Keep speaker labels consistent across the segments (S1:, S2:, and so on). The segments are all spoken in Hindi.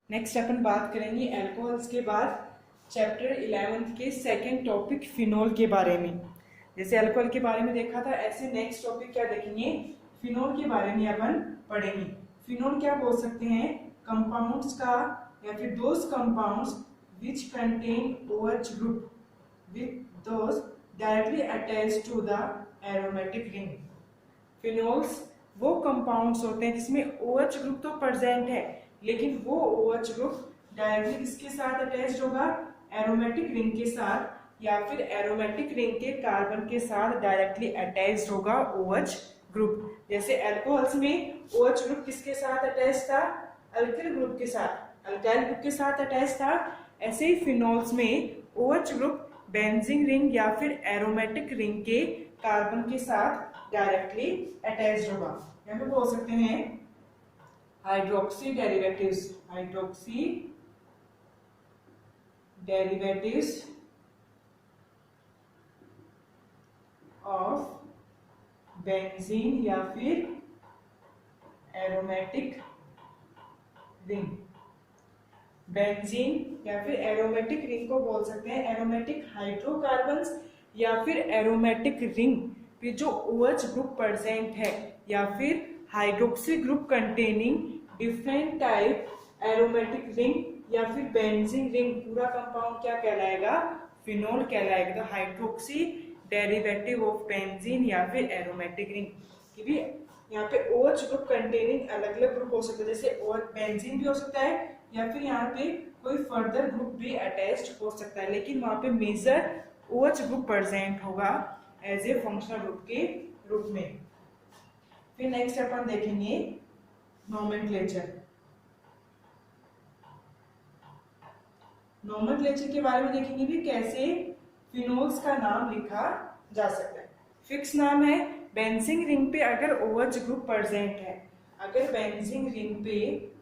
S1: नेक्स्ट अपन बात करेंगे अल्कोहल्स के बाद चैप्टर 11 के सेकंड टॉपिक फिनोल के बारे में। जैसे अल्कोहल के बारे में देखा था, ऐसे नेक्स्ट टॉपिक क्या देखेंगे, फिनोल के बारे में अपन पढ़ेंगे। फिनोल क्या बोल सकते हैं, कंपाउंड्स का या फिर those compounds which contain OH group with those directly attached to the aromatic ring. Phenols वो कंपाउंड्स होते हैं जिसमें OH ग्रुप तो प्रेजेंट है, लेकिन वो OH ग्रुप डायरेक्टली किसके साथ अटैच्ड होगा, एरोमेटिक रिंग के साथ, या फिर एरोमेटिक रिंग के कार्बन के साथ डायरेक्टली अटैच्ड होगा OH ग्रुप। जैसे अल्कोहल्स में OH ग्रुप किसके साथ अटैच था, अल्किल ग्रुप के साथ, अल्काइल ग्रुप के साथ अटैच था। ऐसे ही फिनोल्स में OH ग्रुप बेंजीन रिंग या फिर एरोमेटिक रिंग के कार्बन के साथ डायरेक्टली अटैच्ड होगा। यहाँ पे बोल सकते हैं hydroxy derivatives, hydroxy derivatives of benzene या फिर एरोमेटिक रिंग। बेंजीन या फिर एरोमेटिक रिंग को बोल सकते हैं एरोमेटिक हाइड्रोकार्बन्स या फिर एरोमेटिक रिंग पे जो OH ग्रुप प्रेजेंट है, या फिर hydroxy group containing different type aromatic ring या फिर बेंजीन रिंग, पूरा कंपाउंड क्या कहलाएगा, फिनोल कहलाएगा। तो हाइड्रोक्सी डेरिवेटिव ऑफ बेंजीन या फिर एरोमेटिक रिंग कि भी यहाँ पे OH ग्रुप कंटेनिंग अलग अलग ग्रुप हो सकता है, जैसे बेंजीन भी हो सकता है या फिर यहाँ पे कोई फर्दर ग्रुप भी अटैच्ड हो सकता है, लेकिन वहां पे मेजर OH ग्रुप प्रेजेंट होगा एज ए फंक्शनल ग्रुप के रूप में। फिर नेक्स्ट अपन देखेंगे नोमेनक्लेचर। नोमेनक्लेचर के बारे में देखेंगे भी कैसे फिनोल्स का नाम लिखा जा सकता है। फिक्स नाम है, बेंजीन रिंग पे अगर OH ग्रुप प्रेजेंट है, अगर बेंजीन रिंग पे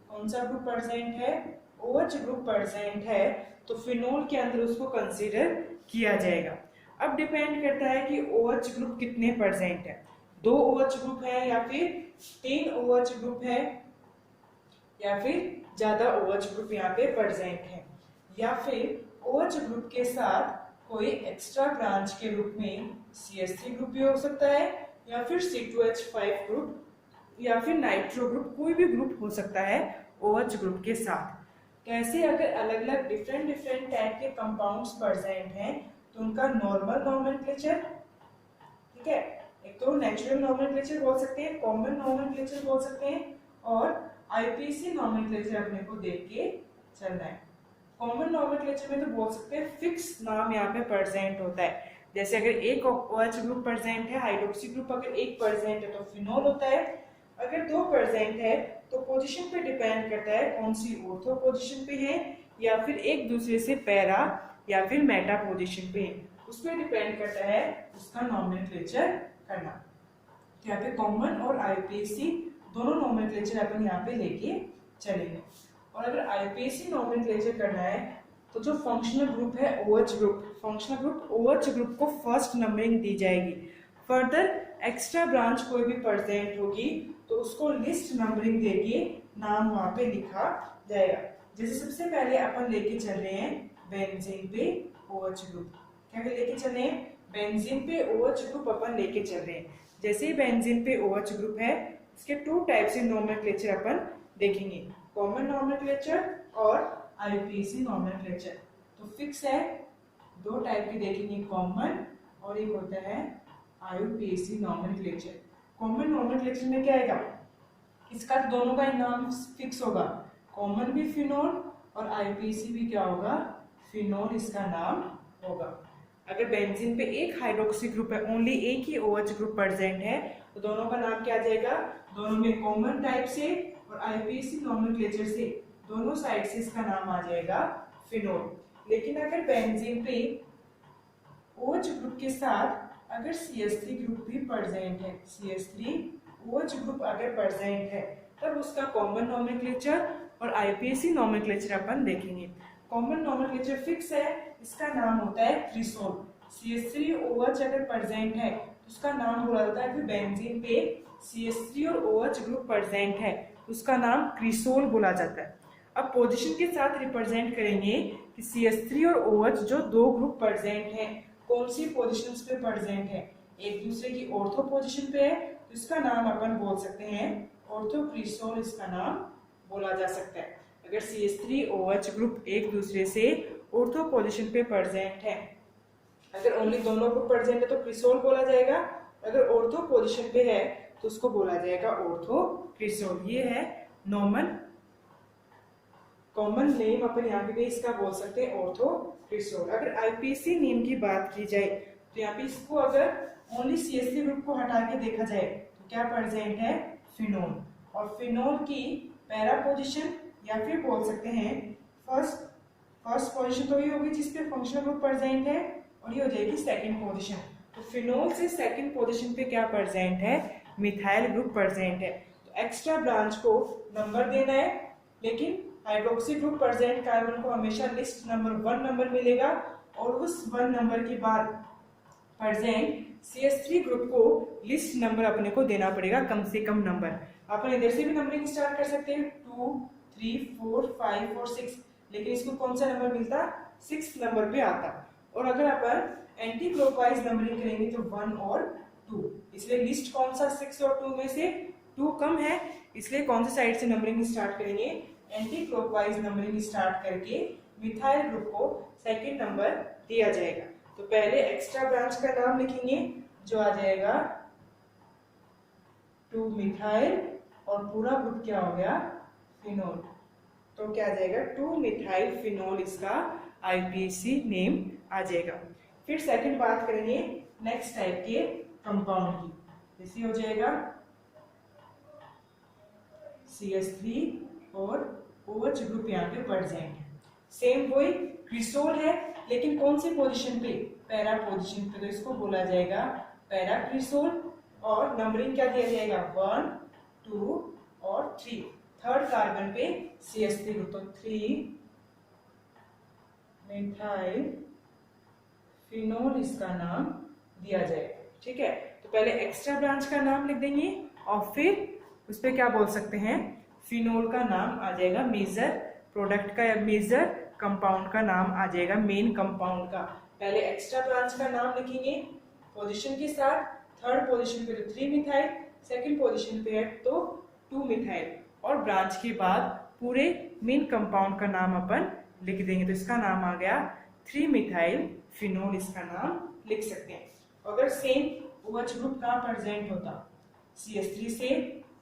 S1: कौन सा ग्रुप प्रेजेंट है, OH ग्रुप प्रेजेंट है, तो फिनोल के अंदर उसको कंसीडर किया जाएगा। अब डिपेंड करता है कि OH ग्रुप कितने प्रेजेंट है, 2 OH ग्रुप है या फिर 3 OH ग्रुप है या फिर ज्यादा OH ग्रुप यहाँ पे प्रेजेंट है, या फिर OH ग्रुप के साथ कोई एक्स्ट्रा ब्रांच के रूप में CH3 ग्रुप भी हो सकता है, या फिर C2H5 ग्रुप, या फिर नाइट्रो ग्रुप, कोई भी ग्रुप हो सकता है OH ग्रुप के साथ। तो ऐसे अगर अलग अलग डिफरेंट टाइप के कंपाउंड्स प्रेजेंट हैं तो उनका नॉर्मल नोमेनक्लेचर, ठीक है, एक तो नेचुरल नोमेनक्लेचर बोल सकते हैं, कॉमन नोमेनक्लेचर बोल सकते हैं, और IPC नोमेनक्लेचर अपने को देख के चलना है। कॉमन नोमेनक्लेचर में तो बोल सकते हैं फिक्स नाम यहाँ पे प्रेजेंट होता है, जैसे अगर एक OH ग्रुप प्रेजेंट है, हाइड्रोक्सी ग्रुप अगर एक प्रेजेंट है तो फिनोल होता है, अगर 2 प्रेजेंट है तो पोजीशन पे डिपेंड करता है कौन सी ऑर्थो पोजीशन पे है या फिर एक दूसरे से पैरा या फिर मेटा पोजीशन पे है, उस पर डिपेंड करता है उसका नोमेनक्लेचर करना। तो यहाँ पे कॉमन और IPC दोनों नोमेनक्लेचर अपन यहाँ पे लेके चलेंगे। और अगर IPC नोमेनक्लेचर करना है तो जो फंक्शनल ग्रुप है OH group, functional group OH group को फर्स्ट नंबरिंग दी जाएगी। फर्दर एक्स्ट्रा ब्रांच कोई भी प्रेजेंट होगी तो उसको लिस्ट नंबरिंग देके नाम वहां पे लिखा जाएगा। जैसे सबसे पहले अपन लेके चल रहे हैं बेंजीन पे OH ग्रुप, क्या लेके चल रहे हैं, बेंजीन पे OH ग्रुप अपन लेके चल रहे हैं। जैसे ही बेंजीन पे OH ग्रुप है, इसके 2 टाइप से नोमेनक्लेचर अपन देखेंगे, कॉमन नोमेनक्लेचर और IPC नोमेनक्लेचर। तो फिक्स है, 2 टाइप की देखेंगे, कॉमन और एक होता है IPC नोमेनक्लेचर। कॉमन नोमेनक्लेचर में क्या आएगा, इसका दोनों का नाम फिक्स होगा, कॉमन भी फिनोल और IPC भी क्या होगा, फिनोल इसका नाम होगा। अगर बेंजीन पे एक हाइड्रोक्सी ग्रुप है, ओनली एक ही OH ग्रुप प्रेजेंट है, तो दोनों का नाम क्या आ जाएगा, दोनों में कॉमन टाइप से और IPC नोमेनक्लेचर से दोनों साइड से इसका नाम आ जाएगा फिनोल। लेकिन अगर बेंजीन पे OH ग्रुप के साथ अगर CH3 ग्रुप भी प्रेजेंट है, CH3 OH ग्रुप अगर प्रेजेंट है, तब उसका कॉमन नोमेनक्लेचर और IPC नोमेनक्लेचर अपन देखेंगे। कॉमन नोमेनक्लेचर फिक्स है, इसका नाम होता है क्रिसोल। CH3 OH अगर प्रेजेंट है तो उसका नाम बोला जाता है, बेंजीन पे CH3 और OH ग्रुप प्रेजेंट है उसका नाम क्रिसोल बोला जाता है। अब पोजीशन के साथ रिप्रेजेंट करेंगे कि CH3 और OH जो दो ग्रुप प्रेजेंट हैं कौन सी पोजीशंस पे प्रेजेंट है, एक दूसरे की ऑर्थो पोजीशन पे है तो इसका नाम अपन बोल सकते हैं ऑर्थोक्रिसोल, इसका नाम बोला जा सकता है। अगर CH3 OH ग्रुप एक दूसरे से ऑर्थो पोजीशन पे प्रेजेंट है, अगर ओनली दोनों ग्रुप प्रेजेंट है तो क्रिसोल बोला जाएगा, अगर ऑर्थो पोजीशन पे है तो उसको बोला जाएगा ऑर्थोक्रिसोल। ये है नॉर्मल कॉमन नेम, अपन यहाँ पे भी इसका बोल सकते हैं ऑर्थोक्रिसोल। अगर IPC नेम की बात की जाए तो यहाँ पे इसको अगर ओनली CH3 ग्रुप को हटा के देखा जाए तो क्या प्रेजेंट है, फिनोल। और फिनोल की पैरा पोजीशन या फिर बोल सकते हैं फर्स्ट पोजीशन तो ये होगी जिसपे फंक्शनल ग्रुप प्रेजेंट है, और ये हो जाएगी सेकंड पोजीशन। तो फिनोल से सेकंड पोजीशन पे क्या प्रेजेंट है, मिथाइल ग्रुप प्रेजेंट है। तो एक्स्ट्रा ब्रांच को नंबर देना है, लेकिन हाइड्रोक्सी ग्रुप प्रेजेंट कार्बन को हमेशा लिस्ट नंबर 1 नंबर मिलेगा, और उस 1 नंबर के बाद प्रेजेंट CH3 ग्रुप को लिस्ट नंबर अपने को देना पड़ेगा, कम से कम नंबर। अपन इधर से भी नंबरिंग स्टार्ट कर सकते हैं 2, 3, 4, 5 और 6, लेकिन इसको कौन सा नंबर मिलता, 6 नंबर पे आता। और अगर अपन एंटी क्लॉकवाइज नंबरिंग करेंगे तो 1 और 2, इसलिए लिस्ट कौन सा 6 और 2 में से 2 कम है, इसलिए कौन सी साइड से नंबरिंग स्टार्ट करेंगे, एंटी क्लॉकवाइज नंबरिंग स्टार्ट करके मिथाइल ग्रुप को सेकंड नंबर दिया जाएगा। तो पहले एक्स्ट्रा ब्रांच का नाम लिखेंगे जो आ जाएगा 2 मिथाइल, और पूरा ग्रुप क्या हो गया, फिनोल। तो क्या आ जाएगा 2 मिथाइल फिनोल, इसका IPC नेम आ जाएगा। फिर सेकंड बात करेंगे नेक्स्ट टाइप के कंपाउंड की, जैसे हो जाएगा CH3 और OH ग्रुप यहाँ पे प्रेजेंट है, सेम वही क्रिसोल है, लेकिन कौन सी पोजीशन पे, पैरा पोजीशन पे, तो इसको बोला जाएगा पैरा क्रिसोल। और नंबरिंग क्या दिया जाएगा 1, 2 और 3, थर्ड कार्बन पे CH3 ग्रुप, तो 3 मिथाइल फिनोल इसका नाम दिया जाएगा। ठीक है, तो पहले एक्स्ट्रा ब्रांच का नाम लिख देंगे और फिर उस पर क्या बोल सकते हैं, फिनोल का नाम आ जाएगा, मेजर प्रोडक्ट का, मेजर कंपाउंड का नाम आ जाएगा, मेन कंपाउंड का। पहले एक्स्ट्रा ब्रांच का नाम लिखेंगे पोजीशन के साथ, थर्ड पोजीशन पे तो 3 मिथाइल, सेकंड पोजीशन पे है तो 2 मिथाइल, और ब्रांच के बाद पूरे मेन कंपाउंड का नाम अपन लिख देंगे, तो इसका नाम आ गया 3 मिथाइल फिनोल, इसका नाम लिख सकते हैं। अगर सेम OH ग्रुप कहाँ प्रेजेंट होता, CH3 से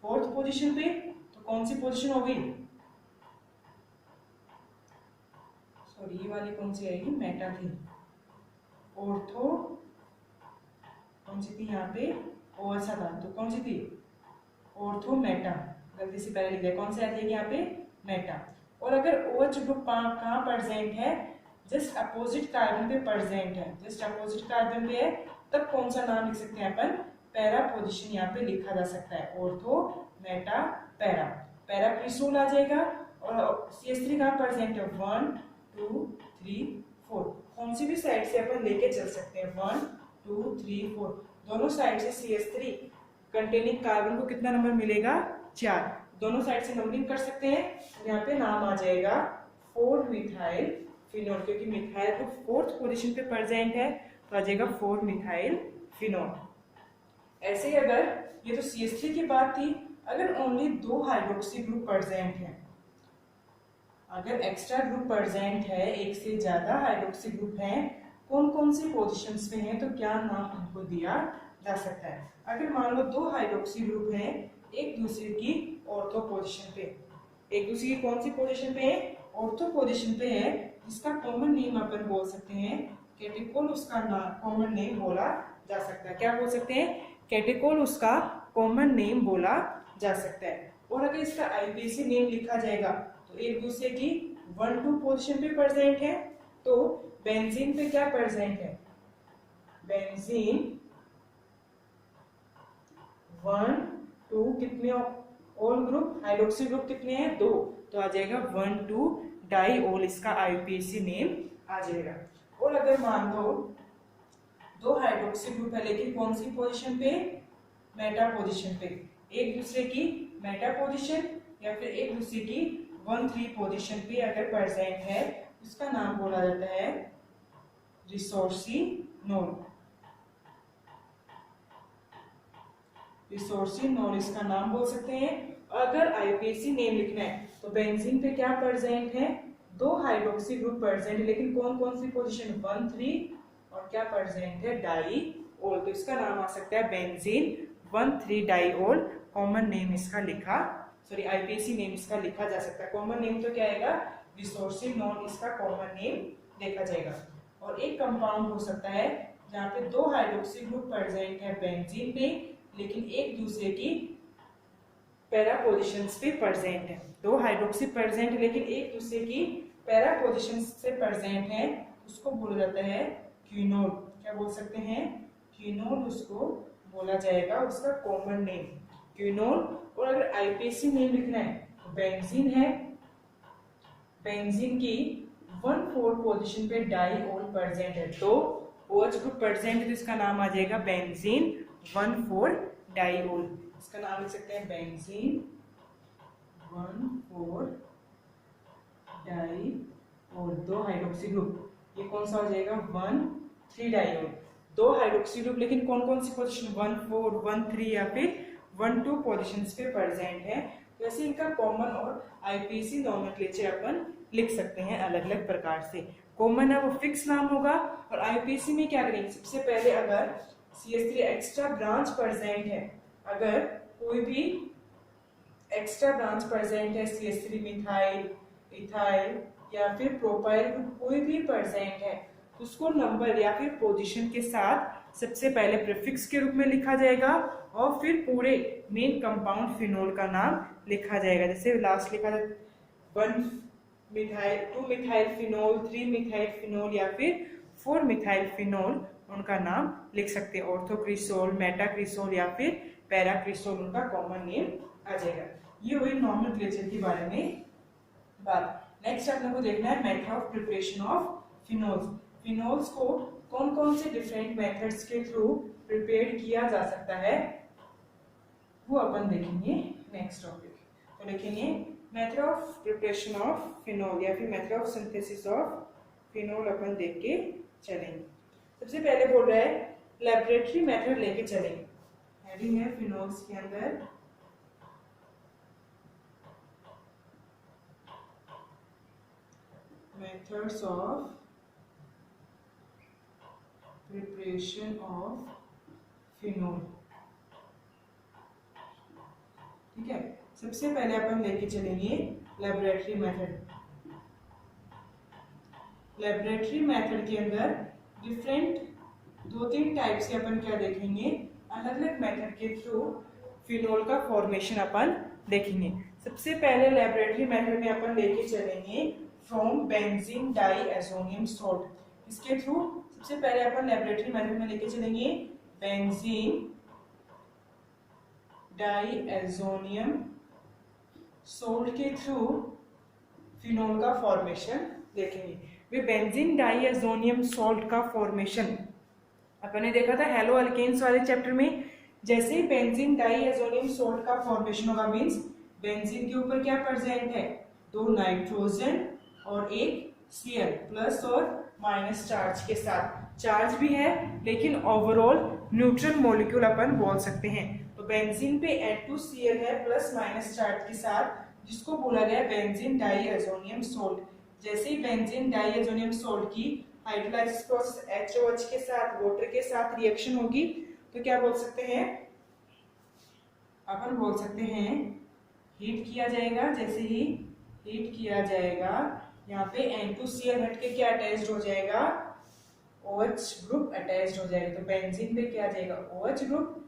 S1: फोर्थ पोजीशन पे, तो कौन सी पोजीशन होगी, सॉरी ये वाली कौन सी आएगी, मेटा थी, ऑर्थो कौन सी थी यहाँ पे, OH था, तो कौन सी थी, ऑर्थो मेटा, गलती से पहले लिख दिया, कौन सी आ जाएगी यहाँ पे, मेटा। और अगर OH ग्रुप कहाँ प्रेजेंट है, जस्ट अपोजिट कार्बन पे प्रेजेंट है, जस्ट अपोजिट कार्बन पे है, तब कौन सा नाम लिख सकते हैं अपन, पैरा पोजीशन यहाँ पे लिखा जा सकता है, ortho meta para, para cresol आ जाएगा। और CH3 कहाँ प्रेजेंट है, 1, 2, 3, 4, कौन सी भी साइड से अपन लेके चल सकते हैं, 1, 2, 3, 4, दोनों साइड से CH3 कंटेनिंग कार्बन को कितना नंबर मिलेगा, 4, दोनों साइड से नंबरिंग कर सकते हैं। यहाँ पे नाम आ जाएगा 4 मिथाइल फिनोल, क्योंकि मिथाइल को फोर्थ पोजीशन पे प्रेजेंट है, तो आ जाएगा 4 मिथाइल फिनोल। ऐसे ही अगर ये तो CH3 की बात थी, अगर ओनली 2 हाइड्रोक्सी ग्रुप प्रेजेंट है, अगर एक्स्ट्रा ग्रुप प्रेजेंट है, एक से ज्यादा हाइड्रोक्सी ग्रुप हैं, कौन कौन सी पोजीशंस पे हैं, तो क्या नाम उनको दिया जा सकता है। अगर मान लो 2 हाइड्रोक्सी ग्रुप हैं एक दूसरे की ऑर्थो पोजीशन पे, एक दूसरे की कौन सी पोजीशन पे है, ऑर्थो पोजीशन पे है, जिसका कॉमन नेम अपन बोल सकते हैं कैटेकोल, उसका कॉमन नेम बोला जा सकता है, क्या बोल सकते हैं, कैटेकोल उसका कॉमन नेम बोला जा सकता है। और अगर इसका IPC नेम लिखा जाएगा तो एक दूसरे की 1, 2 पोजीशन पे प्रेजेंट है, तो बेंजीन पे क्या प्रेजेंट है, बेंजीन 1, 2 कितने ऑल ग्रुप, हाइड्रोक्सी ग्रुप कितने हैं, 2, तो आ जाएगा 1, 2 डाइऑल, इसका IPC नेम आ जाएगा। और अगर मान लो 2 हाइड्रोक्सी ग्रुप है, लेकिन कौन सी पोजीशन पे, मेटा पोजीशन पे, एक दूसरे की मेटा पोजीशन या फिर एक दूसरे की 1,3 पोजीशन पे अगर प्रेजेंट है उसका नाम बोला जाता है रिसोर्सिनोल। रिसोर्सिनोल इसका नाम बोल सकते हैं। अगर आईपीसी नेम लिखना है तो बेंजीन पे क्या प्रेजेंट है, 2 हाइड्रोक्सी ग्रुप प्रेजेंट है, लेकिन कौन कौन सी पोजीशन, 1, 3 और क्या प्रेजेंट है, डाईओल। तो इसका नाम आ सकता है बेंजीन 1,3 डाईओल। कॉमन नेम इसका लिखा, सॉरी आईपीसी नेम इसका लिखा जा सकता है। कॉमन नेम तो क्या आएगा, रिसोर्सिनोल इसका कॉमन नेम देखा जाएगा। और एक कंपाउंड हो सकता है जहाँ पे 2 हाइड्रोक्सी ग्रुप प्रेजेंट है बेंजीन पे, लेकिन एक दूसरे की पैरा पोजीशंस पे प्रेजेंट है। 2 हाइड्रोक्सी प्रेजेंट है लेकिन एक दूसरे की पैरा पोजीशंस से प्रेजेंट है, उसको बोला जाता है क्विनोल। क्या बोल सकते हैं, क्विनोल उसको बोला जाएगा, उसका कॉमन नेम क्विनोल। और अगर आईपीसी नेम लिखना है तो बेंजीन है, बेंजीन की 1,4 पोजीशन पे डाईओल प्रेजेंट है, तो OH ग्रुप प्रेजेंट है तो इसका नाम आ जाएगा बेंजीन 1,4 डाईओल। इसका नाम लिख सकते हैं बेंजीन 1,4 डाईओल। 2 हाइड्रोक्सी ग्रुप, ये कौन सा हो जाएगा, 1,3 डाईओल। 2 हाइड्रोक्सी ग्रुप लेकिन कौन कौन सी पोजीशन, 1, 4, 1, 3 या फिर 1, 2 पोजीशंस पे प्रेजेंट है। तो ऐसे इनका कॉमन और आईपीसी नोमेनक्लेचर अपन लिख सकते हैं अलग अलग प्रकार से। कॉमन है वो फिक्स नाम होगा, और आईपीसी में क्या करेंगे, सबसे पहले अगर CH3 एक्स्ट्रा ब्रांच प्रेजेंट है, अगर कोई भी एक्स्ट्रा ब्रांच प्रेजेंट है, CH3 मिथाइल, इथाइल या फिर प्रोपाइल कोई भी प्रेजेंट है, उसको नंबर या फिर पोजीशन के साथ सबसे पहले प्रीफिक्स के रूप में लिखा जाएगा और फिर पूरे मेन कंपाउंड फिनोल का नाम लिखा जाएगा। जैसे लास्ट लिखा था 1 methyl, 2 methyl phenol, 3 methyl phenol या फिर 4 मिथाइल फिनोल, उनका नाम लिख सकते हैं। ऑर्थोक्रिसोल, मेटाक्रिसोल या फिर पैराक्रिसोल उनका कॉमन नेम आ जाएगा। ये हुई नोमेनक्लेचर के बारे में बात। नेक्स्ट अपने को देखना है method of preparation of phenols. Phenols को कौन कौन से डिफरेंट मेथड्स के थ्रू प्रिपेयर किया जा सकता है, वो अपन देखेंगे नेक्स्ट टॉपिक। तो देखेंगे method of preparation of phenol या फिर method of synthesis of phenol अपन देख के चलेंगे। सबसे पहले बोल रहा है लैबोरेटरी मेथड लेके चलेंगे। हेडिंग है फिनोल्स के अंदर methods of preparation of phenol. ठीक है, सबसे पहले अपन लेके चलेंगे लैबोरेटरी मेथड। लैबोरेटरी मेथड के अंदर डिफरेंट 2-3 टाइप्स के अपन क्या देखेंगे, अलग अलग मेथड के थ्रू फिनोल का फॉर्मेशन अपन देखेंगे। सबसे पहले लैबोरेटरी मेथड में अपन लेके चलेंगे फ्रॉम बेंजीन डाईएजोनियम सॉल्ट। इसके थ्रू सबसे पहले अपन लैबोरेटरी मेथड में लेके चलेंगे बेंजीन डाईएजोनियम सॉल्ट के थ्रू फिनोल का फॉर्मेशन देखेंगे। वे बेंजीन डाईएजोनियम सॉल्ट का फॉर्मेशन अपन ने देखा था हेलो अल्केन्स वाले चैप्टर में। जैसे ही बेंजीन डाईएजोनियम सॉल्ट का फॉर्मेशन होगा, मींस बेंजीन के ऊपर क्या प्रेजेंट है, 2 नाइट्रोजन और एक Cl प्लस और माइनस चार्ज के साथ। चार्ज भी है लेकिन ओवरऑल न्यूट्रल मॉलिक्यूल अपन बोल सकते हैं। तो बेंजीन पे N2Cl है प्लस माइनस चार्ज के साथ, जिसको बोला गया बेंजीन डाईएजोनियम सॉल्ट। जैसे ही बेंजीन डाईएजोनियम सॉल्ट की हाइड्रोलाइसिस प्रोसेस HOH के साथ वाटर के साथ रिएक्शन होगी तो क्या बोल सकते हैं, अपन बोल सकते हैं हीट किया जाएगा। जैसे ही हीट किया जाएगा यहाँ पे N2Cl हट के क्या अटैच्ड हो जाएगा, OH ग्रुप अटैच्ड हो जाएगा। तो बेंजीन पे क्या आ जाएगा, OH ग्रुप,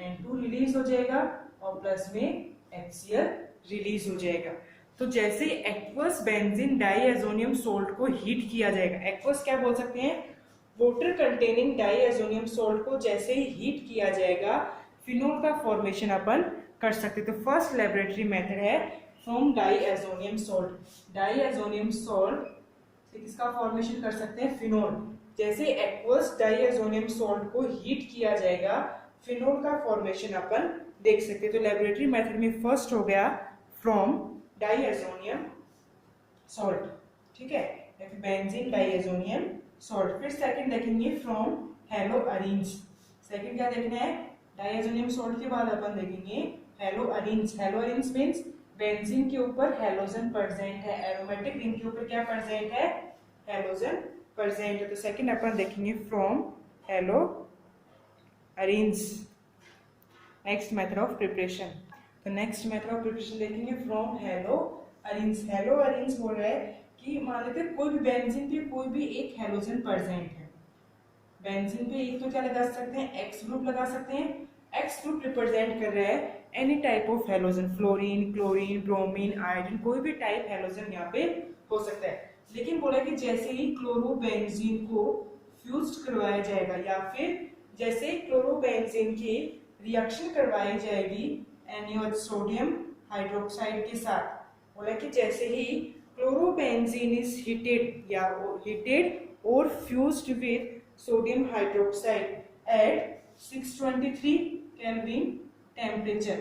S1: N2 रिलीज हो जाएगा और प्लस में HCl रिलीज हो जाएगा। तो जैसे एक्वस बेंजीन डाईएजोनियम सॉल्ट को हीट किया जाएगा, एक्वस क्या बोल सकते हैं, वाटर कंटेनिंग डाईएजोनियम सॉल्ट को जैसे ही हीट किया जाएगा फिनोल का फॉर्मेशन अपन कर सकते हैं। तो फर्स्ट लैबोरेटरी मेथड है from diazonium salt. Diazonium salt से किसका फॉर्मेशन कर सकते हैं, फिनोल। जैसे एक्वस डाईएजोनियम सॉल्ट को हीट किया जाएगा फिनोल का फॉर्मेशन अपन देख सकते हैं। तो लैबोरेटरी मेथड में फर्स्ट हो गया फ्रॉम डाईएजोनियम सॉल्ट, ठीक है, या फिर बेंजीन डाइएजोनियम सॉल्ट। फिर सेकंड देखेंगे फ्रॉम हेलोअरीन्स। सेकंड क्या देखना है, डाइएजोनियम सॉल्ट के बाद अपन देखेंगे हेलोअरीन्स। हेलोअरीन्स मींस बेंजीन के ऊपर हेलोजन प्रेजेंट है, एरोमेटिक रिंग के ऊपर क्या प्रेजेंट है, हेलोजन प्रेजेंट है। तो सेकंड अपन देखेंगे from haloarenes. Next method of preparation, तो नेक्स्ट मेथड ऑफ प्रिपरेशन देखेंगे फ्रॉम हेलोअरीन्स। हेलोअरीन्स बोल रहा है कि मान लेते हैं कोई भी बेंजीन पे कोई भी एक हेलोजन प्रेजेंट है। बेंजीन पे एक तो क्या लगा सकते हैं, एक्स ग्रुप लगा सकते हैं। एक्स ग्रुप रिप्रेजेंट कर रहा है any type of halogen, fluorine, chlorine, bromine, iodine, कोई भी टाइप हेलोजन यहाँ पे हो सकता है। लेकिन बोला कि जैसे ही क्लोरोबेंजीन को फ्यूज्ड करवाया जाएगा या फिर जैसे क्लोरोबेंजीन की रिएक्शन करवाई जाएगी NaOH सोडियम हाइड्रोक्साइड के साथ, बोला कि जैसे ही क्लोरोबेंजीन इज हीटेड और fused with sodium hydroxide eight 623 kelvin temperature,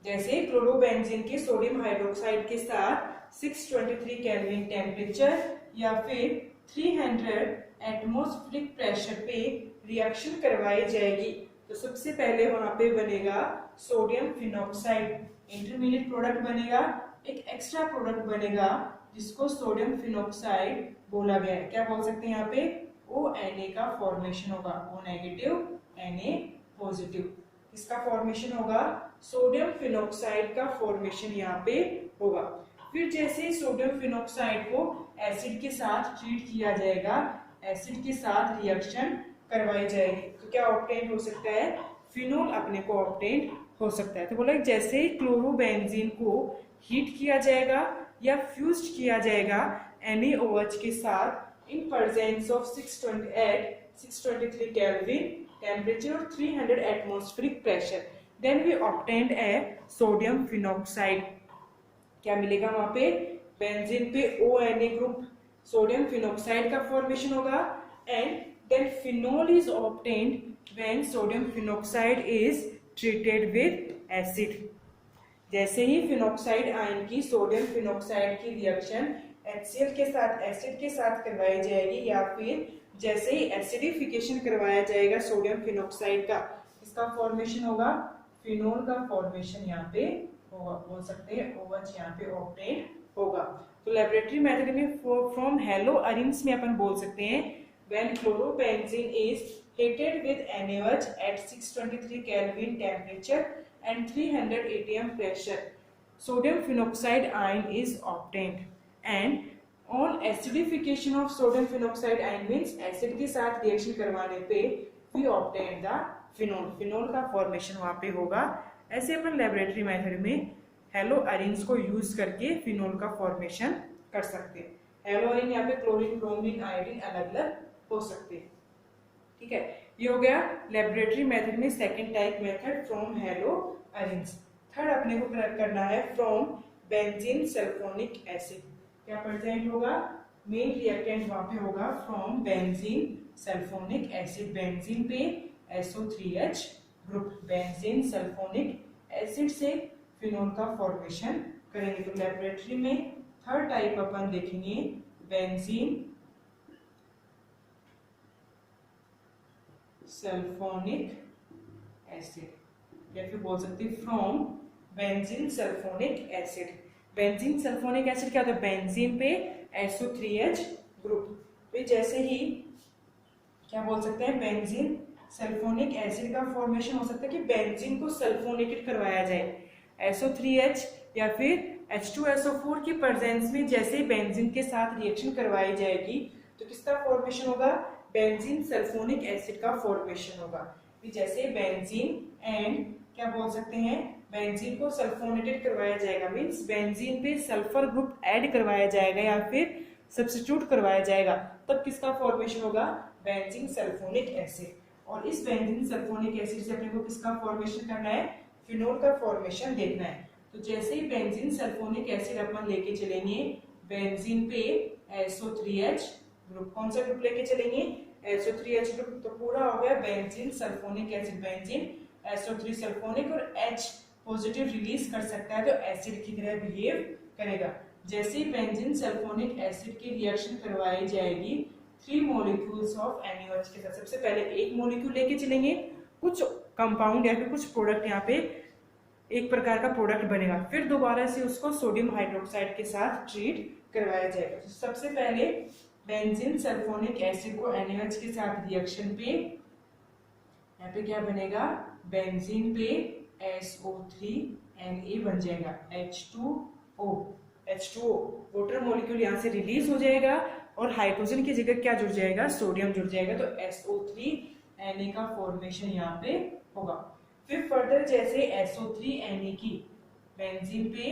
S1: जैसे क्लोरोबेंजीन के सोडियम हाइड्रोक्साइड के साथ 623 केल्विन टेम्परेचर या फिर 300 एटमॉस्फेरिक प्रेशर पे रिएक्शन करवाई जाएगी, तो सबसे पहले वहां पे बनेगा सोडियम फिनॉक्साइड, इंटरमीडिएट प्रोडक्ट बनेगा, एक एक्स्ट्रा प्रोडक्ट बनेगा जिसको सोडियम फिनॉक्साइड बोला गया है। क्या बोल सकते हैं यहाँ पे, ONA का फॉर्मेशन होगा, O नेगेटिव Na पॉजिटिव। इसका फॉर्मेशन होगा, सोडियम फिनॉक्साइड का फॉर्मेशन यहाँ पे होगा। फिर जैसे सोडियम फिनॉक्साइड को एसिड के साथ ट्रीट किया जाएगा, एसिड के साथ रिएक्शन करवाई जाएगी, तो क्या ऑब्टेन हो सकता है, फिनोल अपने को ऑब्टेन हो सकता है। तो बोला जैसे ही क्लोरोबेंजीन को हीट किया जाएगा या फ्यूज्ड किया जाएगा NaOH के साथ in presence of 623 kelvin temperature और 300 atmospheric pressure, then we obtained a sodium phenoxide. क्या मिलेगा वहां पे, बेंजीन पे ONA ग्रुप, सोडियम फिनॉक्साइड का फॉर्मेशन होगा and then phenol is obtained when sodium phenoxide is treated with acid। जैसे ही फिनॉक्साइड आयन की सोडियम फिनॉक्साइड की रिएक्शन HCl के साथ एसिड के साथ करवाई जाएगी या फिर जैसे ही एसिडिफिकेशन करवाया जाएगा सोडियम फिनॉक्साइड का, इसका फॉर्मेशन होगा, फिनोल का फॉर्मेशन यहाँ पे होगा, बोल सकते हैं OH यहाँ पे ऑब्टेन होगा। तो लेबोरेटरी मेथड में फ्रॉम हेलोअरीन्स में अपन बोल सकते हैं when chlorobenzene is heated with NaOH at 623 Kelvin temperature and 300 atm pressure, sodium phenoxide ion is obtained, and on acidification of sodium phenoxide ion means acid के साथ reaction करवाने पे we obtain the phenol, phenol का formation वहाँ पे होगा। ऐसे अपन लेबोरेटरी मेथड में हेलोअरीन्स को यूज करके फिनोल का फॉर्मेशन कर सकते हैं। हेलोअरीन यहाँ पे क्लोरीन, ब्रोमीन, आयोडीन अलग अलग हो सकते हैं, ठीक है। ये हो गया लेबोरेटरी मेथड में second type method from haloarenes. Third अपने को करना है फ्रॉम बेंजीन सल्फोनिक एसिड। क्या प्रेजेंट होगा, मेन रिएक्टेंट वहां पे होगा from benzene sulphonic acid. Benzene पे SO3H group, benzene sulphonic acid से फिनोल का फॉर्मेशन करेंगे। तो लेबोरेटरी में थर्ड टाइप अपन देखेंगे बेंजीन सल्फोनिक एसिड, या फिर बोल सकते हैं from benzene sulphonic acid. Benzene sulphonic acid क्या होता है, बेंजीन पे SO3H ग्रुप पे जैसे ही क्या बोल सकते हैं, बेंजीन सल्फोनिक एसिड का फॉर्मेशन हो सकता है कि बेंजीन को सल्फोनेटेड करवाया जाए। SO3H या फिर H2SO4 की प्रेजेंस में जैसे बेंजीन के साथ रिएक्शन करवाई जाएगी तो किसका फॉर्मेशन होगा, बेंजीन सल्फोनिक एसिड का फॉर्मेशन होगा। जैसे बेंजीन एंड क्या बोल सकते हैं, बेंजीन को सल्फोनेटेड करवाया जाएगा, मींस बेंजीन पे सल्फर ग्रुप ऐड करवाया जाएगा या फिर सब्स्टिट्यूट करवाया जाएगा, तब किसका फॉर्मेशन होगा, बेंजीन सल्फोनिक एसिड। और इस बेंजीन सल्फोनिक एसिड से अपने को किसका फॉर्मेशन करना है, फिनोल का फॉर्मेशन देखना है। तो जैसे ही बेंजीन सल्फोनिक एसिड अपन लेके चलेंगे, बेंजीन पे SO3H ग्रुप, कौन सा ग्रुप लेके चलेंगे, SO3H ग्रुप, तो पूरा हो गया benzene sulphonic acid. Benzene SO3 sulphonic और H पॉजिटिव रिलीज कर सकता है तो एसिड की तरह बिहेव करेगा। जैसे ही बेंजीन सल्फोनिक एसिड की रिएक्शन करवाई जाएगी 3 मॉलिक्यूल्स ऑफ NaOH के साथ, सबसे पहले एक मॉलिक्यूल लेके चलेंगे, कुछ कंपाउंड या फिर कुछ प्रोडक्ट यहाँ पे एक प्रकार का प्रोडक्ट बनेगा, फिर दोबारा से उसको सोडियम हाइड्रोक्साइड के साथ ट्रीट करवाया जाएगा। तो सबसे पहले बेंजीन सल्फोनिक एसिड को NaOH के साथ रिएक्शन पे यहाँ पे क्या बनेगा, बेंजीन पे SO3Na बन जाएगा, H2O वाटर मॉलिक्यूल यहाँ से रिलीज हो जाएगा और हाइड्रोजन की जगह क्या जुड़ जाएगा, सोडियम जुड़ जाएगा, तो SO3Na का फॉर्मेशन यहाँ पे होगा। फिर फर्दर जैसे SO3Na की बेंजीन पे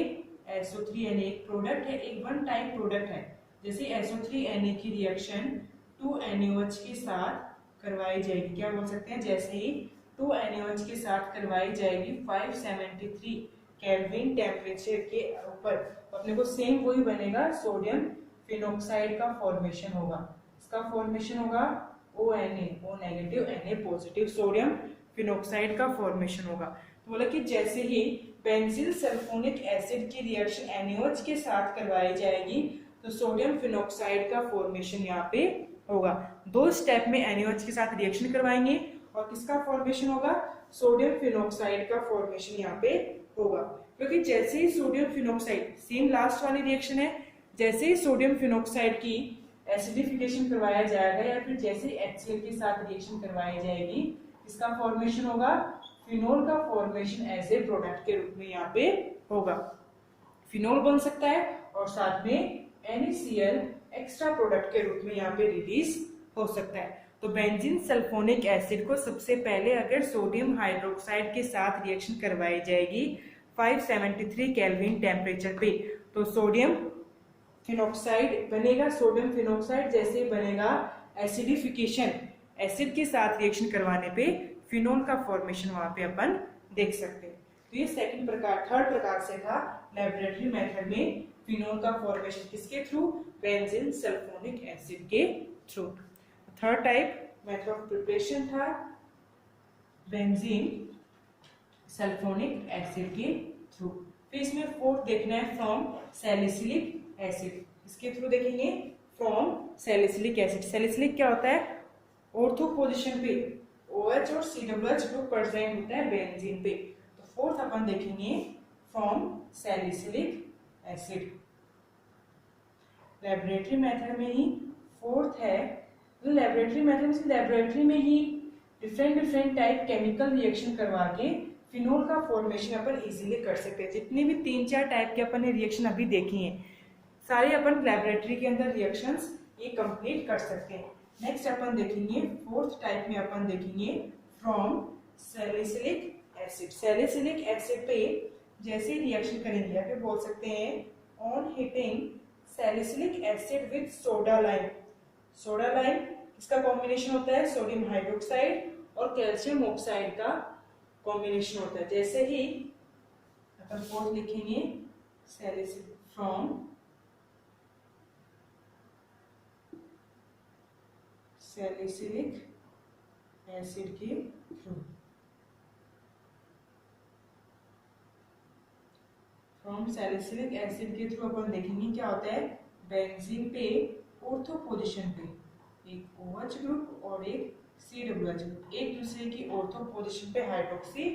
S1: SO3Na एक प्रोडक्ट है, एक वन टाइम प्रोडक्ट है, जैसे SO3Na की रिएक्शन 2NaOH के साथ करवाई जाएगी, क्या बोल सकते हैं, जैसे ही 2NaOH के साथ करवाई जाएगी 573 केल्विन टेम्परेचर के ऊपर, अपने को सेम वही बनेगा, सोडियम फिनॉक्साइड का फॉर्मेशन होगा, इसका फॉर्मेशन होगा ONA, O negative Na positive, sodium phenoxide का फॉर्मेशन होगा। तो बोला कि जैसे ही बेंजीन सल्फोनिक एसिड की रिएक्शन NaOH के साथ करवाई जाएगी तो सोडियम फिनॉक्साइड का फॉर्मेशन यहाँ पे होगा। 2 स्टेप में NaOH के साथ रिएक्शन करवाएंगे और किसका फॉर्मेशन होगा, सोडियम फिनॉक्साइड का फॉर्मेशन यहाँ पे होगा, क्योंकि जैसे ही सोडियम फिनॉक्साइड, सेम लास्ट वाली रिएक्शन है, जैसे ही सोडियम फिनॉक्साइड की एसिडिफिकेशन करवाया जाएगा या फिर जैसे HCl के साथ रिएक्शन करवाई जाएगी, इसका फॉर्मेशन होगा, फिनोल का फॉर्मेशन एज ए प्रोडक्ट के रूप में यहाँ पे होगा, फिनोल बन सकता है और साथ में NaCl एक्स्ट्रा प्रोडक्ट के रूप में यहाँ पे रिलीज हो सकता है। तो बेंजीन सल्फोनिक एसिड को सबसे पहले अगर सोडियम हाइड्रोक्साइड के साथ रिएक्शन करवाई जाएगी 573 केल्विन टेम्परेचर पे, तो सोडियम फिनॉक्साइड बनेगा, सोडियम फिनॉक्साइड जैसे बनेगा, एसिडिफिकेशन, एसिड के साथ रिएक्शन करवाने पे फिनोल का फॉर्मेशन वहां पे अपन देख सकते हैं। तो ये थर्ड प्रकार से था लेबोरेटरी मेथड में फिनोल का फॉर्मेशन, किसके थ्रू, बेंजीन सल्फोनिक एसिड के through. Third type method of preparation था बेंजीन सल्फोनिक एसिड के थ्रू। फिर इसमें फोर्थ देखना है फ्रॉम सैलिसिलिक एसिड, इसके थ्रू देखेंगे फ्रॉम सैलिसिलिक एसिड। सैलिसिलिक क्या होता है, ऑर्थो पोजीशन पे OH और COOH ग्रुप प्रेजेंट होता है बेंजीन पे, तो फोर्थ अपन देखेंगे from salicylic acid. Laboratory method में ही फोर्थ है, तो लेबोरेटरी मेथड में लेबोरेटरी में ही डिफरेंट टाइप केमिकल रिएक्शन करवा के फिनोल का फॉर्मेशन अपन इजीली कर सकते हैं। जितने भी 3-4 टाइप के अपन ने रिएक्शन अभी देखी हैं, सारे अपन लेबोरेटरी के अंदर रिएक्शंस ये कंप्लीट कर सकते हैं। नेक्स्ट अपन देखेंगे फोर्थ टाइप में अपन देखेंगे from salicylic acid. Salicylic acid पे जैसे रिएक्शन करेंगे या फिर बोल सकते हैं on heating salicylic acid with soda lime. Soda lime इसका कॉम्बिनेशन होता है सोडियम हाइड्रोक्साइड और कैल्शियम ऑक्साइड का कॉम्बिनेशन होता है। जैसे ही अपन फोर्थ लिखेंगे सैलिसिलिक फ्रॉम सैलिसिलिक एसिड के थ्रू, फ्रॉम सैलिसिलिक एसिड के थ्रू अपन देखेंगे क्या होता है, बेंजीन पे ऑर्थो पोजीशन पे एक OH ग्रुप और एक COOH ग्रुप एक दूसरे की ऑर्थो पोजीशन पे हाइड्रोक्सी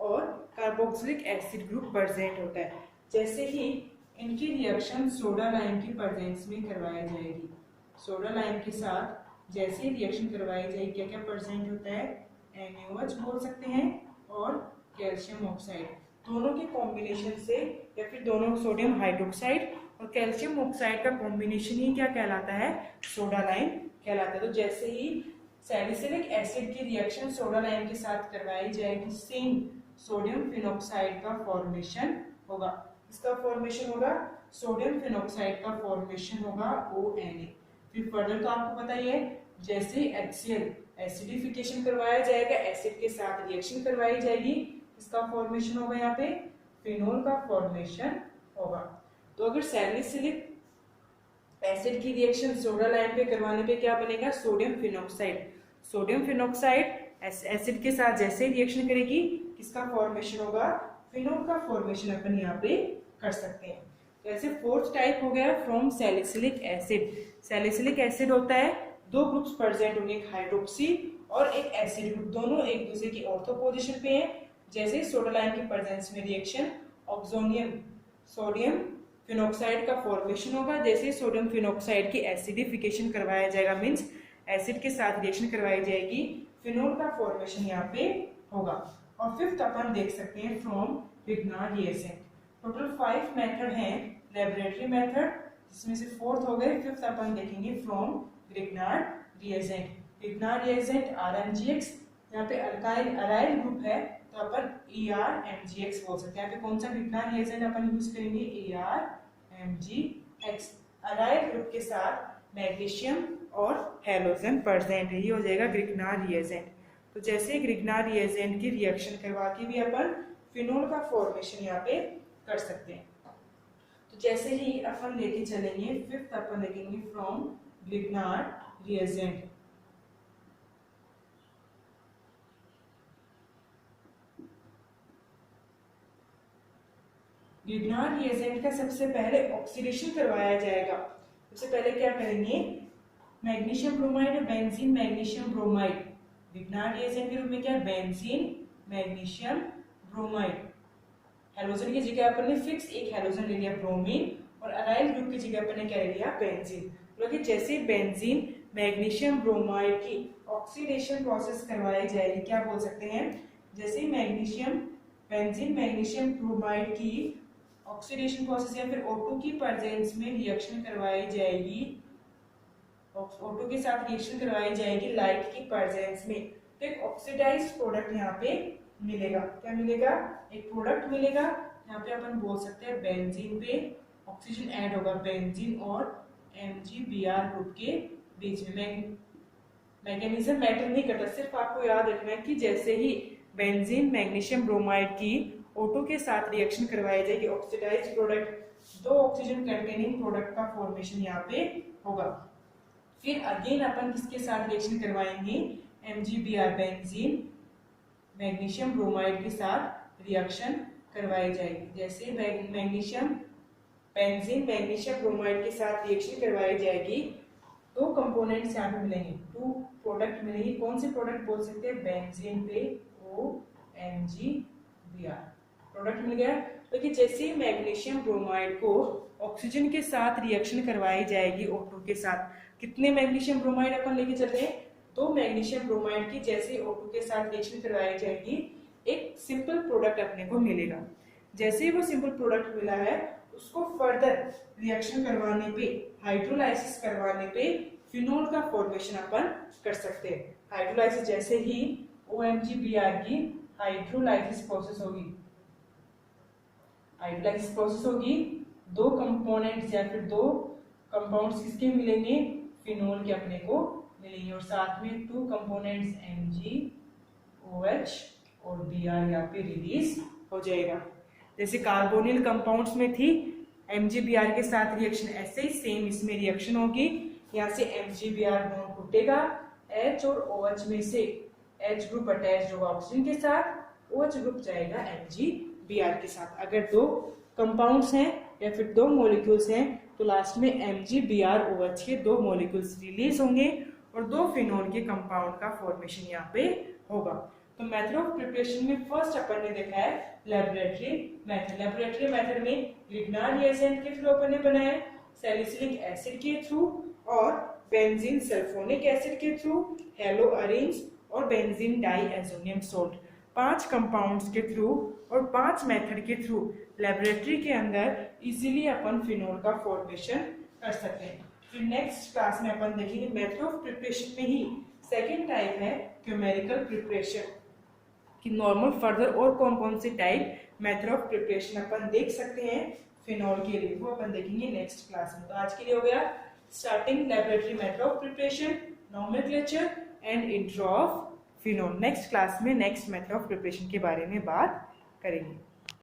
S1: और कार्बोक्सिलिक एसिड ग्रुप प्रेजेंट होता है। जैसे ही इनकी रिएक्शन सोडा लाइम की प्रेजेंस में करवाई जाएगी, सोडा लाइम के साथ जैसे ही रिएक्शन करवाई जाएगी क्या क्या प्रेजेंट होता है, NaOH बोल सकते हैं और कैल्शियम ऑक्साइड, दोनों के कॉम्बिनेशन से या फिर दोनों सोडियम हाइड्रोक्साइड और कैल्शियम ऑक्साइड का कॉम्बिनेशन ही क्या कहलाता है, सोडा लाइम कहलाता है। तो जैसे ही सैलिसिलिक एसिड की रिएक्शन सोडा लाइम के साथ करवाई जाएगी, सेम सोडियम फिनॉक्साइड का फॉर्मेशन होगा। इसका फॉर्मेशन होगा सोडियम फिनॉक्साइड का फॉर्मेशन होगा ONA। फिर फर्दर तो आपको पता ही है, जैसे HCl एसिडिफिकेशन करवाया जाएगा, एसिड के साथ रिएक्शन करवाई जाएगी, इसका फॉर्मेशन होगा यहाँ पे फिनोल का फॉर्मेशन होगा। तो अगर सैलिसिलिक एसिड की रिएक्शन सोडा लाइम पे करवाने पे क्या बनेगा, sodium phenoxide. Sodium phenoxide acid के साथ जैसे रिएक्शन करेगी, किसका फॉर्मेशन होगा, फिनोल का फॉर्मेशन अपन यहाँ पे कर सकते हैं। वैसे फोर्थ टाइप हो गया from salicylic acid. Salicylic acid होता है, दो ग्रुप्स प्रेजेंट होंगे, एक हाइड्रोक्सी और एक एसिड ग्रुप, दोनों एक दूसरे की ऑर्थो पोजीशन पे हैं। जैसे सोडालाइन की प्रेजेंस में रिएक्शन ऑक्सोनियम सोडियम फिनॉक्साइड का फॉर्मेशन होगा। जैसे सोडियम फिनॉक्साइड की एसिडिफिकेशन करवाया जाएगा, मीन्स एसिड के साथ रिएक्शन करवाई जाएगी, फिनोल का फॉर्मेशन यहाँ पे होगा। और फिफ्थ अपन देख सकते हैं from Grignard reagent. Total 5 method हैं लेबोरेटरी मेथड, जिसमें से फोर्थ हो गए, फिफ्थ अपन देखेंगे from Grignard reagent. Grignard reagent RMgX, यहाँ पे अल्काइल अराइल ग्रुप है तो अपन ArMgX बोल सकते हैं। यहाँ पे कौन सा ग्रिग्नार्ड रिएजेंट अपन यूज करेंगे, ArMgX। अराइल ग्रुप के साथ मैग्नीशियम और हैलोजन प्रेजेंट है, ये हो जाएगा ग्रिग्नार्ड रिएजेंट। तो जैसे ग्रिग्नार्ड रिएजेंट की रिएक्शन करवा के भी अपन फिनोल का फॉर्मेशन यहाँ पे कर सकते हैं। तो जैसे ही अपन लेके चलेंगे, फिफ्थ अपन देखेंगे from Grignard reagent. Grignard reagent का सबसे पहले ऑक्सीडेशन करवाया जाएगा। सबसे पहले क्या करेंगे, magnesium bromide, benzene magnesium bromide. Grignard reagent के रूप में क्या है, बेंजीन मैग्नीशियम ब्रोमाइड। हेलोजन की जगह अपन ने फिक्स एक हेलोजन ले लिया ब्रोमीन, और अराइल ग्रुप की जगह अपन ने क्या ले लिया, बेंजीन। तो जैसे बेंजीन मैग्नीशियम ब्रोमाइड की ऑक्सीडेशन प्रोसेस करवाई जाएगी, क्या बोल सकते हैं, जैसे मैग्नीशियम बेंजीन मैग्नीशियम ब्रोमाइड की ऑक्सीडेशन प्रोसेस या फिर O2 की प्रेजेंस में रिएक्शन करवाई जाएगी, O2 के साथ रिएक्शन करवाई जाएगी लाइट की प्रेजेंस में, तो एक ऑक्सीडाइज्ड प्रोडक्ट यहाँ पे मिलेगा। क्या मिलेगा, एक प्रोडक्ट मिलेगा। यहाँ पे अपन बोल सकते हैं बेंजीन पे ऑक्सीजन ऐड होगा, बेंजीन और MgBr ग्रुप के बीच में। मैकेनिज्म मैटर नहीं करता, सिर्फ आपको याद रखना है कि जैसे ही बेंजीन मैग्नीशियम ब्रोमाइड की O2 के साथ रिएक्शन करवाई जाएगी, ऑक्सीडाइज्ड प्रोडक्ट, दो ऑक्सीजन कंटेनिंग प्रोडक्ट का फॉर्मेशन यहाँ पे होगा। फिर अगेन अपन किसके साथ रिएक्शन करवाएंगे, MgBr बेंजीन मैग्नीशियम ब्रोमाइड के साथ रिएक्शन करवाई जाएगी। जैसे मैग्नीशियम बेंजीन मैग्नीशियम ब्रोमाइड के साथ रिएक्शन करवाई जाएगी, दो कंपोनेंट्स यहाँ पे मिलेंगे, 2 प्रोडक्ट मिलेंगे। कौन से प्रोडक्ट बोल सकते हैं, बेंजीन पे OMgBr प्रोडक्ट मिल गया। तो कि जैसे मैग्नीशियम ब्रोमाइड को ऑक्सीजन के साथ रिएक्शन करवाई जाएगी O2 के साथ, कितने मैग्नीशियम ब्रोमाइड अपन लेके चल रहे हैं, 2 मैग्नीशियम ब्रोमाइड की जैसे O2 के साथ रिएक्शन करवाई जाएगी, एक सिंपल प्रोडक्ट अपने को मिलेगा। जैसे ही वो सिंपल प्रोडक्ट मिला है, उसको फर्दर रिएक्शन करवाने पे, हाइड्रोलाइसिस करवाने पे फिनोल का फॉर्मेशन अपन कर सकते हैं। हाइड्रोलाइसिस जैसे ही OMgBr की हाइड्रोलाइसिस प्रोसेस होगी, हाइड्रोलाइसिस प्रोसेस होगी, दो कंपोनेंट्स या फिर दो कंपाउंड्स किसके मिलेंगे, फिनोल के अपने को मिलेंगे, और साथ में 2 कंपोनेंट्स MgOH और Br यहाँ पे रिलीज हो जाएगा। जैसे कार्बोनिल कंपाउंड्स में थी MgBr के साथ रिएक्शन, ऐसे ही सेम इसमें रिएक्शन होगी। यहाँ से MgBr बॉन्ड टूटेगा, H और OH में से H ग्रुप अटैच होगा ऑक्सीजन के साथ, OH ग्रुप जाएगा MgBr के साथ। अगर 2 कंपाउंड्स हैं या फिर 2 मॉलिक्यूल्स हैं तो लास्ट में MgBr OH के 2 मॉलिक्यूल्स रिलीज होंगे और 2 फिनोल के कंपाउंड का फॉर्मेशन यहाँ पे होगा। तो मेथड ऑफ प्रिपरेशन में फर्स्ट अपन ने देखा है लेबोरेटरी मेथड। लेबोरेटरी मेथड में ग्रिग्नार्ड रिएजेंट के थ्रू अपन ने बनाया, सैलिसिलिक एसिड के थ्रू और बेंजीन सल्फोनिक एसिड के थ्रू, हेलो अरेंज और बेंजीन डाइएजोनियम सोल्ट, 5 कंपाउंड्स के थ्रू और 5 मेथड के थ्रू लेबोरेटरी के अंदर इजीली अपन फिनोल का फॉर्मेशन कर सकते हैं। फिर नेक्स्ट क्लास में अपन देखेंगे मेथड ऑफ प्रिपरेशन में ही सेकेंड टाइप है क्यूमेरिकल प्रिपरेशन, कि नॉर्मल फर्दर और कौन कौन से टाइप मेथड ऑफ प्रिपरेशन अपन देख सकते हैं फिनोल के लिए, वो अपन देखेंगे नेक्स्ट क्लास में। तो आज के लिए हो गया starting laboratory method of preparation, nomenclature and intro of phenol. Next class में नेक्स्ट मेथड ऑफ प्रिपरेशन के बारे में बात करेंगे।